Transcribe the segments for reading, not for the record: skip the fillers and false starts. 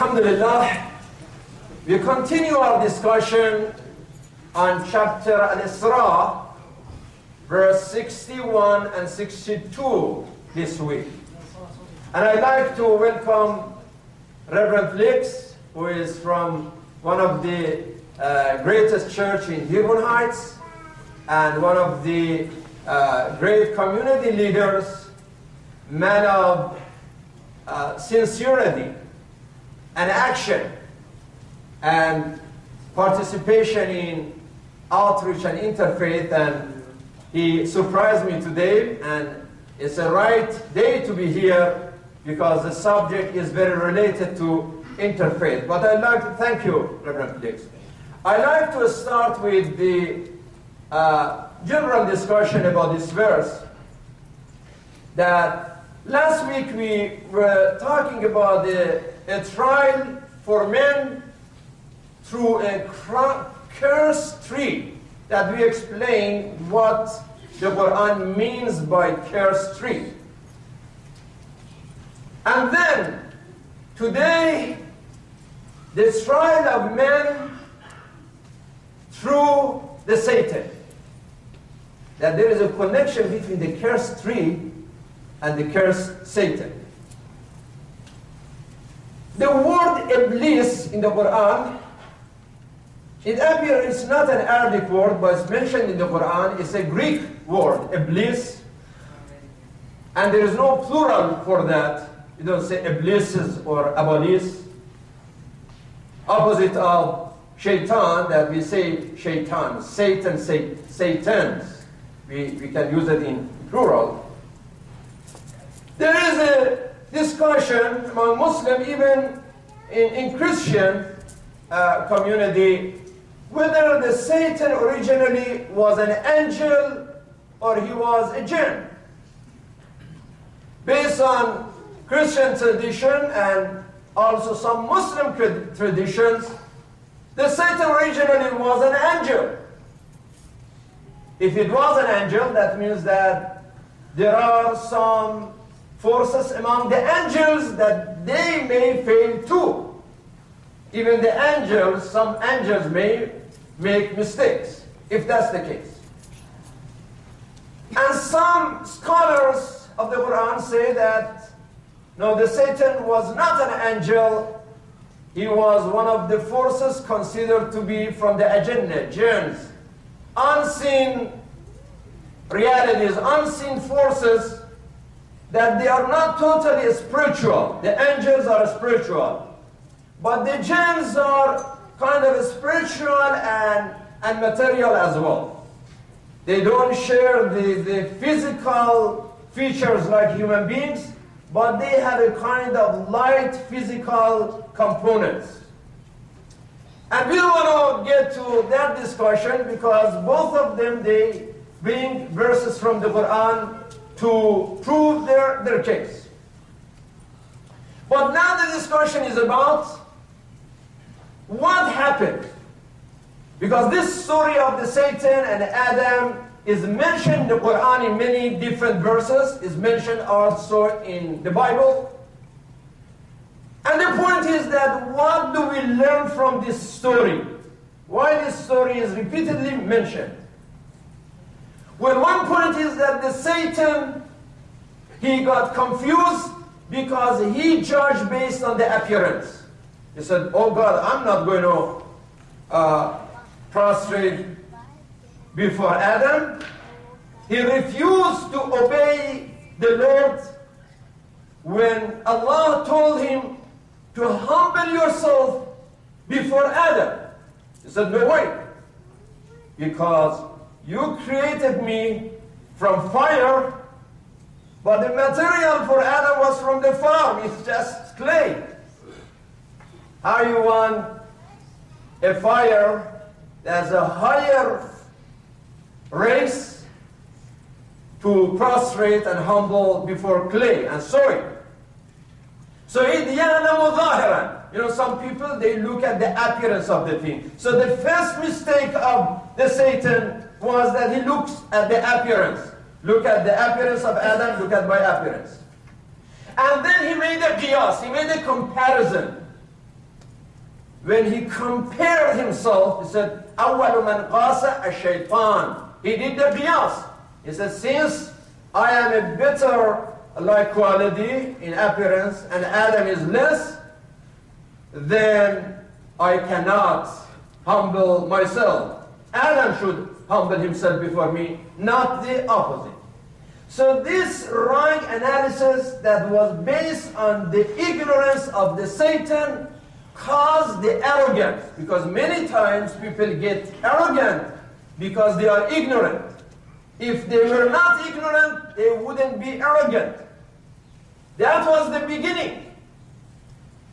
Alhamdulillah, we continue our discussion on chapter Al-Isra, verse 61 and 62 this week. And I'd like to welcome Reverend Lex, who is from one of the greatest church in Dearborn Heights, and one of the great community leaders, man of sincerity and action and participation in outreach and interfaith. And he surprised me today, and it's a right day to be here because the subject is very related to interfaith. But I'd like to thank you, Reverend Lex. I'd like to start with the general discussion about this verse. That last week we were talking about a trial for men through a cursed tree, that we explain what the Quran means by cursed tree. And then today, the trial of men through the Satan, that there is a connection between the cursed tree and the cursed Satan. The word Iblis in the Quran, it appears it's not an Arabic word, but it's mentioned in the Quran. It's a Greek word, Iblis. And there is no plural for that. You don't say Iblises or Abalis. Opposite of Shaitan, that we say Shaitan, Satan, Satans. We can use it in plural. There is a discussion among Muslims, even in Christian community, whether the Satan originally was an angel or he was a jinn. Based on Christian tradition and also some Muslim traditions, the Satan originally was an angel. If it was an angel, that means that there are some forces among the angels that they may fail too. Even the angels, some angels may make mistakes, if that's the case. And some scholars of the Quran say that, no, the Satan was not an angel. He was one of the forces considered to be from the Ajinna, jinns, unseen realities, unseen forces, that they are not totally spiritual. The angels are spiritual, but the jinns are kind of spiritual and material as well. They don't share the physical features like human beings, but they have a kind of light physical components. And we don't want to get to that discussion because both of them, they bring verses from the Quran to prove their case. But now the discussion is about what happened. Because this story of the Satan and Adam is mentioned in the Quran in many different verses, is mentioned also in the Bible. And the point is that what do we learn from this story? Why this story is repeatedly mentioned? Well, one point is that the Satan, he got confused because he judged based on the appearance. He said, oh God, I'm not going to prostrate before Adam. He refused to obey the Lord when Allah told him to humble yourself before Adam. He said, no way, because you created me from fire, but the material for Adam was from the farm. It's just clay. How you want a fire that's a higher race to prostrate and humble before clay and soil? So you know, some people, they look at the appearance of the thing. So the first mistake of the Satan was that he looks at the appearance. Look at the appearance of Adam, look at my appearance. And then he made a qiyas, he made a comparison. when he compared himself, he said, أول من قاس الشيطان. He did the qiyas. He said, since I am a better like quality in appearance and Adam is less, then I cannot humble myself. Adam should humble himself before me, not the opposite. So this wrong analysis that was based on the ignorance of the Satan caused the arrogance, because many times people get arrogant because they are ignorant. If they were not ignorant, they wouldn't be arrogant. That was the beginning.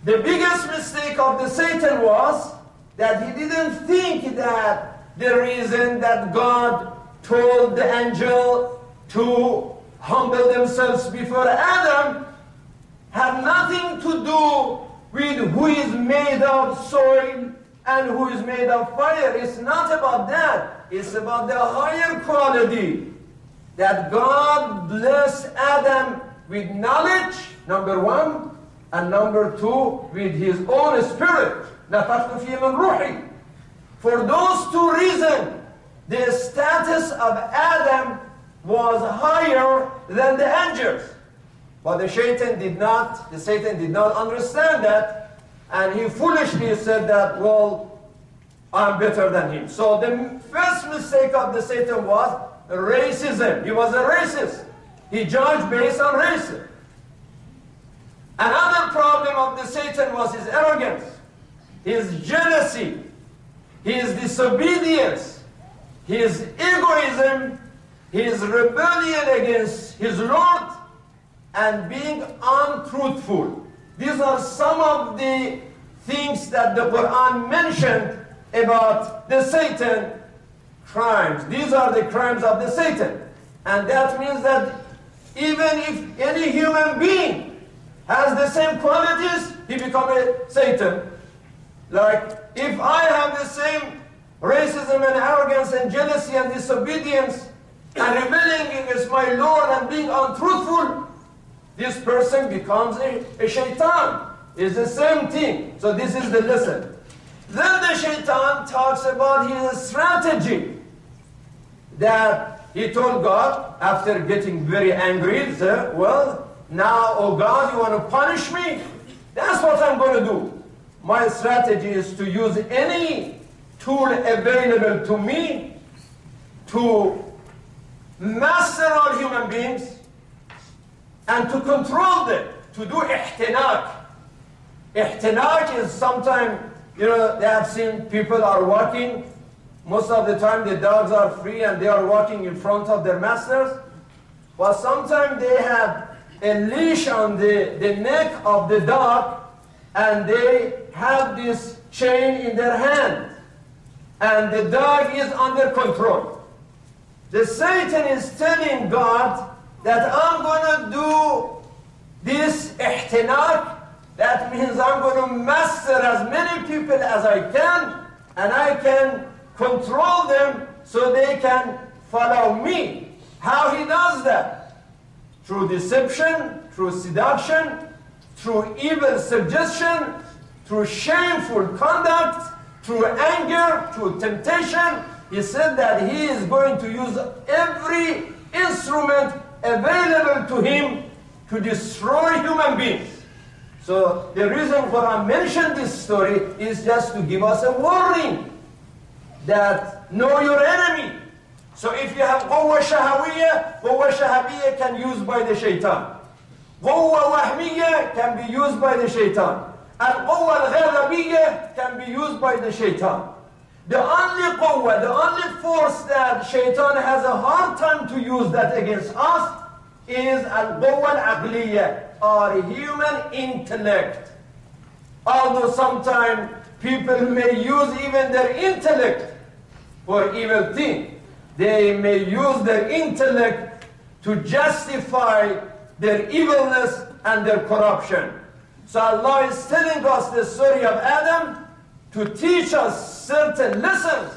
The biggest mistake of the Satan was that he didn't think that the reason that God told the angel to humble themselves before Adam had nothing to do with who is made of soil and who is made of fire. It's not about that. It's about the higher quality that God blessed Adam with knowledge, number one, and number two, with his own spirit. نَفَخْتُ فِيهِ مِنْ رُوحِي. For those two reasons, the status of Adam was higher than the angels. But the Satan did not understand that, and he foolishly said that, well, I'm better than him. So the first mistake of the Satan was racism. He was a racist. He judged based on racism. Another problem of the Satan was his arrogance, his jealousy, his disobedience, his egoism, his rebellion against his Lord, and being untruthful. These are some of the things that the Quran mentioned about the Satan crimes. These are the crimes of the Satan. And that means that even if any human being has the same qualities, he becomes a Satan. Like, if I have the same racism and arrogance and jealousy and disobedience and rebelling against my Lord and being untruthful, this person becomes a shaitan. It's the same thing. So this is the lesson. Then the shaitan talks about his strategy that he told God after getting very angry. He said, well, now, oh God, you want to punish me? That's what I'm going to do. My strategy is to use any tool available to me to master all human beings and to control them, to do ihtinak. Ihtinak is sometimes, they have seen people are walking. Most of the time the dogs are free and they are walking in front of their masters. But sometimes they have a leash on the neck of the dog and they have this chain in their hand. And the dog is under control. The Satan is telling God that I'm going to do this ihtinak. That means I'm going to master as many people as I can, and I can control them so they can follow me. How he does that? Through deception, through seduction, through evil suggestion, through shameful conduct, through anger, through temptation. He said that he is going to use every instrument available to him to destroy human beings. So the reason why I mentioned this story is just to give us a warning that know your enemy. So if you have قوة شهوية can be used by the shaitan. قوة وهمية can be used by the shaitan. القوة الغضبية can be used by the shaitan. The only قوة, the only force that shaitan has a hard time to use that against us is القوة العقلية, or human intellect. Although sometimes people may use even their intellect for evil things. They may use their intellect to justify their evilness and their corruption. So Allah is telling us the story of Adam to teach us certain lessons.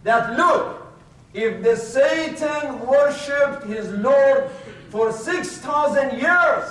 That look, if the Satan worshipped his Lord for 6,000 years,